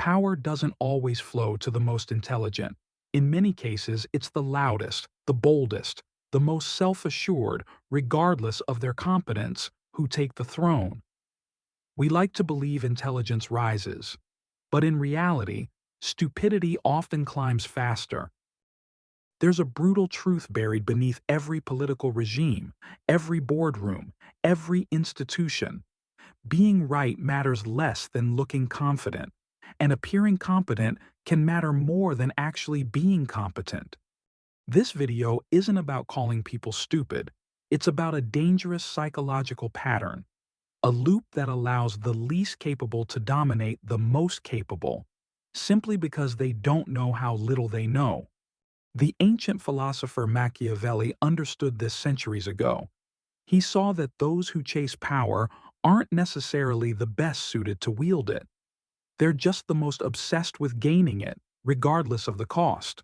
Power doesn't always flow to the most intelligent. In many cases, it's the loudest, the boldest, the most self-assured, regardless of their competence, who take the throne. We like to believe intelligence rises, but in reality, stupidity often climbs faster. There's a brutal truth buried beneath every political regime, every boardroom, every institution. Being right matters less than looking confident, and appearing competent can matter more than actually being competent. This video isn't about calling people stupid. It's about a dangerous psychological pattern, a loop that allows the least capable to dominate the most capable, simply because they don't know how little they know. The ancient philosopher Machiavelli understood this centuries ago. He saw that those who chase power aren't necessarily the best suited to wield it. They're just the most obsessed with gaining it, regardless of the cost.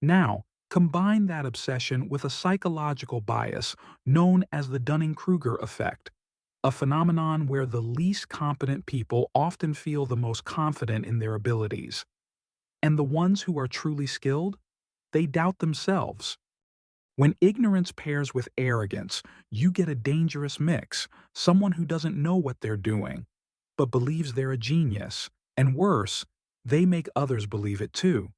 Now, combine that obsession with a psychological bias known as the Dunning-Kruger effect, a phenomenon where the least competent people often feel the most confident in their abilities. And the ones who are truly skilled, they doubt themselves. When ignorance pairs with arrogance, you get a dangerous mix, someone who doesn't know what they're doing, but believes they're a genius, and worse, they make others believe it too.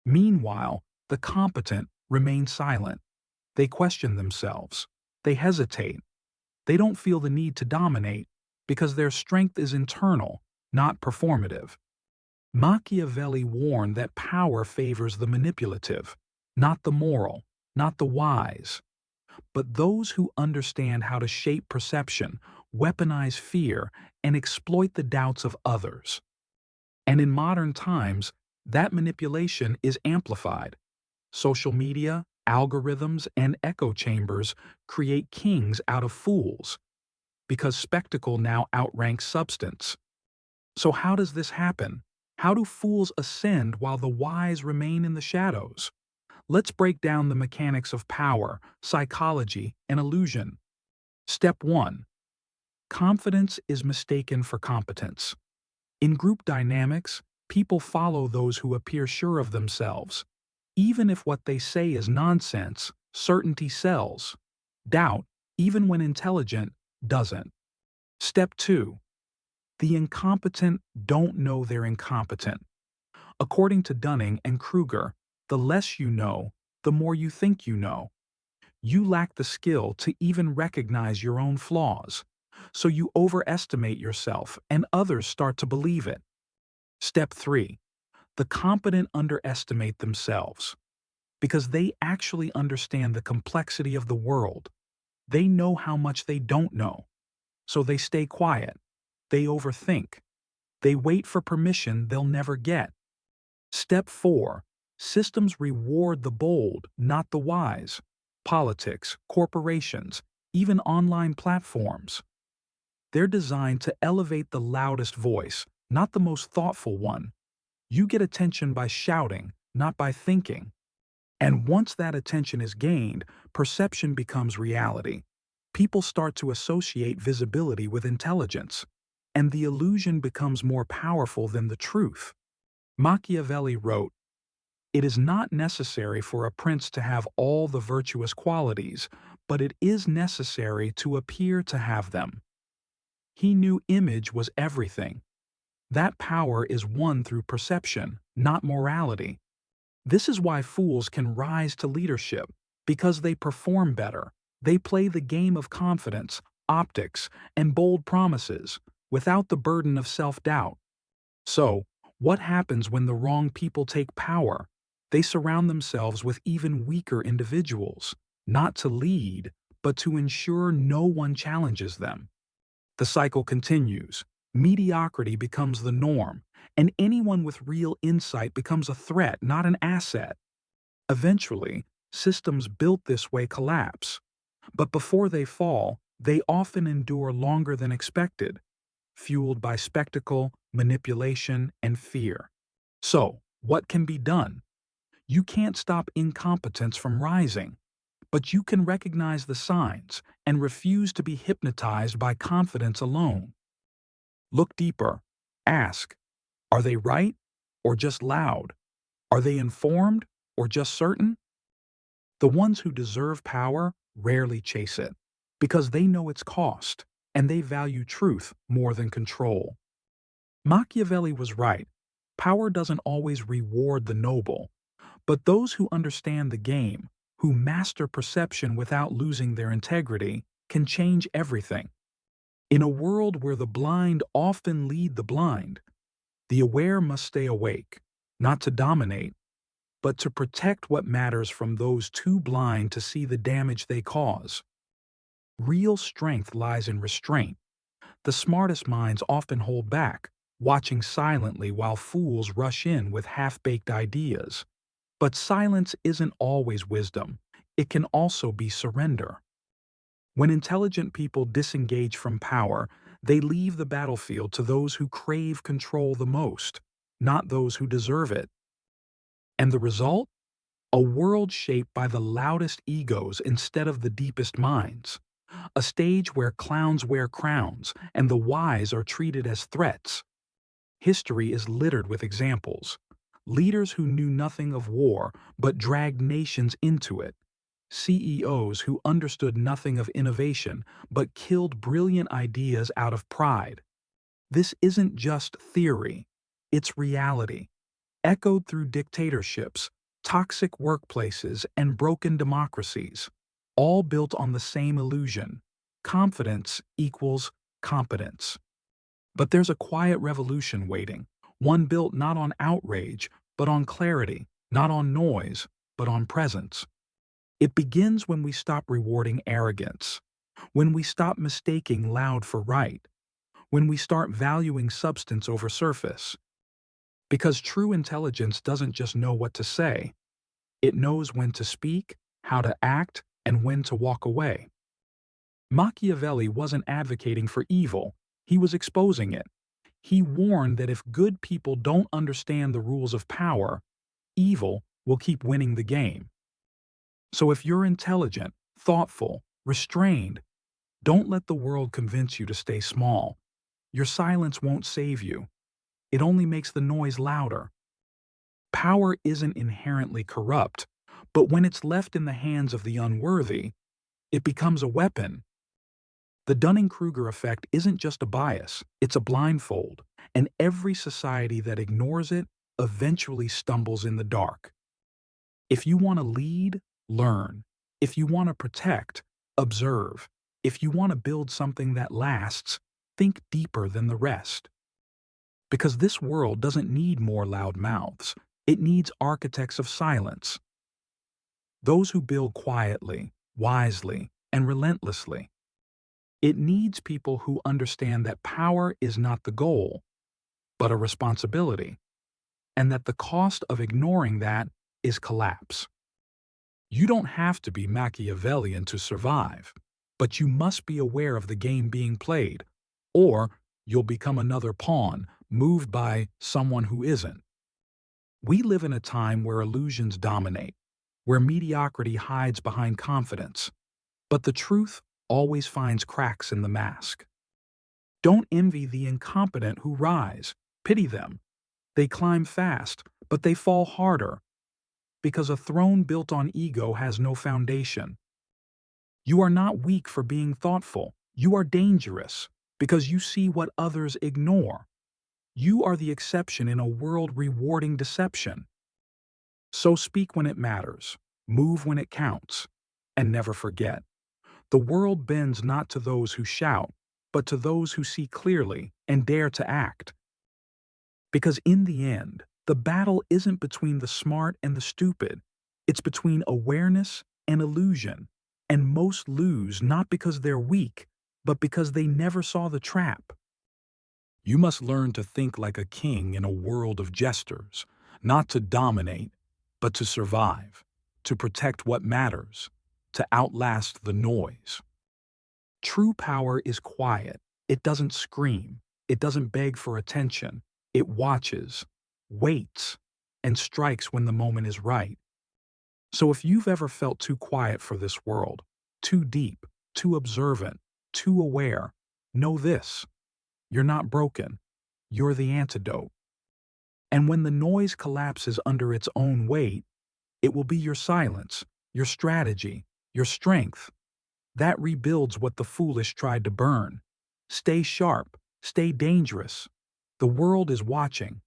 Meanwhile, the competent remain silent. They question themselves. They hesitate. They don't feel the need to dominate because their strength is internal, not performative. Machiavelli warned that power favors the manipulative, not the moral, not the wise, but those who understand how to shape perception, weaponize fear, and exploit the doubts of others. And in modern times, that manipulation is amplified. Social media, algorithms, and echo chambers create kings out of fools, because spectacle now outranks substance. So how does this happen? How do fools ascend while the wise remain in the shadows? Let's break down the mechanics of power, psychology, and illusion. Step 1. Confidence is mistaken for competence. In group dynamics, people follow those who appear sure of themselves. Even if what they say is nonsense, certainty sells. Doubt, even when intelligent, doesn't. Step 2. The incompetent don't know they're incompetent. According to Dunning and Kruger, the less you know, the more you think you know. You lack the skill to even recognize your own flaws, so you overestimate yourself and others start to believe it. Step 3. The competent underestimate themselves because they actually understand the complexity of the world. They know how much they don't know, so they stay quiet. They overthink. They wait for permission they'll never get. Step 4. Systems reward the bold, not the wise. Politics, corporations, even online platforms. They're designed to elevate the loudest voice, not the most thoughtful one. You get attention by shouting, not by thinking. And once that attention is gained, perception becomes reality. People start to associate visibility with intelligence, and the illusion becomes more powerful than the truth. Machiavelli wrote, "It is not necessary for a prince to have all the virtuous qualities, but it is necessary to appear to have them." He knew image was everything. That power is won through perception, not morality. This is why fools can rise to leadership, because they perform better. They play the game of confidence, optics, and bold promises, without the burden of self-doubt. So, what happens when the wrong people take power? They surround themselves with even weaker individuals, not to lead, but to ensure no one challenges them. The cycle continues. Mediocrity becomes the norm, and anyone with real insight becomes a threat, not an asset. Eventually, systems built this way collapse. But before they fall, they often endure longer than expected, fueled by spectacle, manipulation, and fear. So, what can be done? You can't stop incompetence from rising, but you can recognize the signs and refuse to be hypnotized by confidence alone. Look deeper. Ask, Are they right or just loud? Are they informed or just certain? The ones who deserve power rarely chase it because they know its cost and they value truth more than control. Machiavelli was right. Power doesn't always reward the noble, but those who understand the game, who master perception without losing their integrity, can change everything. In a world where the blind often lead the blind, the aware must stay awake, not to dominate, but to protect what matters from those too blind to see the damage they cause. Real strength lies in restraint. The smartest minds often hold back, watching silently while fools rush in with half-baked ideas. But silence isn't always wisdom. It can also be surrender. When intelligent people disengage from power, they leave the battlefield to those who crave control the most, not those who deserve it. And the result? A world shaped by the loudest egos instead of the deepest minds. A stage where clowns wear crowns and the wise are treated as threats. History is littered with examples. Leaders who knew nothing of war but dragged nations into it. CEOs who understood nothing of innovation but killed brilliant ideas out of pride. This isn't just theory, it's reality, echoed through dictatorships, toxic workplaces, and broken democracies, all built on the same illusion: confidence equals competence. But there's a quiet revolution waiting, one built not on outrage, but on clarity, not on noise, but on presence. It begins when we stop rewarding arrogance, when we stop mistaking loud for right, when we start valuing substance over surface. Because true intelligence doesn't just know what to say, it knows when to speak, how to act, and when to walk away. Machiavelli wasn't advocating for evil, he was exposing it. He warned that if good people don't understand the rules of power, evil will keep winning the game. So if you're intelligent, thoughtful, restrained, don't let the world convince you to stay small. Your silence won't save you. It only makes the noise louder. Power isn't inherently corrupt, but when it's left in the hands of the unworthy, it becomes a weapon. The Dunning-Kruger effect isn't just a bias, it's a blindfold, and every society that ignores it eventually stumbles in the dark. If you want to lead, learn. If you want to protect, observe. If you want to build something that lasts, think deeper than the rest. Because this world doesn't need more loud mouths, it needs architects of silence. Those who build quietly, wisely, and relentlessly. It needs people who understand that power is not the goal, but a responsibility, and that the cost of ignoring that is collapse. You don't have to be Machiavellian to survive, but you must be aware of the game being played, or you'll become another pawn moved by someone who isn't. We live in a time where illusions dominate, where mediocrity hides behind confidence, but the truth always finds cracks in the mask. Don't envy the incompetent who rise, pity them. They climb fast, but they fall harder, because a throne built on ego has no foundation. You are not weak for being thoughtful. You are dangerous because you see what others ignore. You are the exception in a world rewarding deception. So speak when it matters, move when it counts, and never forget. The world bends not to those who shout, but to those who see clearly and dare to act. Because in the end, the battle isn't between the smart and the stupid. It's between awareness and illusion. And most lose not because they're weak, but because they never saw the trap. You must learn to think like a king in a world of jesters, not to dominate, but to survive, to protect what matters, to outlast the noise. True power is quiet. It doesn't scream. It doesn't beg for attention. It watches, waits, and strikes when the moment is right. So if you've ever felt too quiet for this world, too deep, too observant, too aware, know this: you're not broken. You're the antidote. And when the noise collapses under its own weight, it will be your silence, your strategy, your strength. That rebuilds what the foolish tried to burn. Stay sharp, stay dangerous. The world is watching,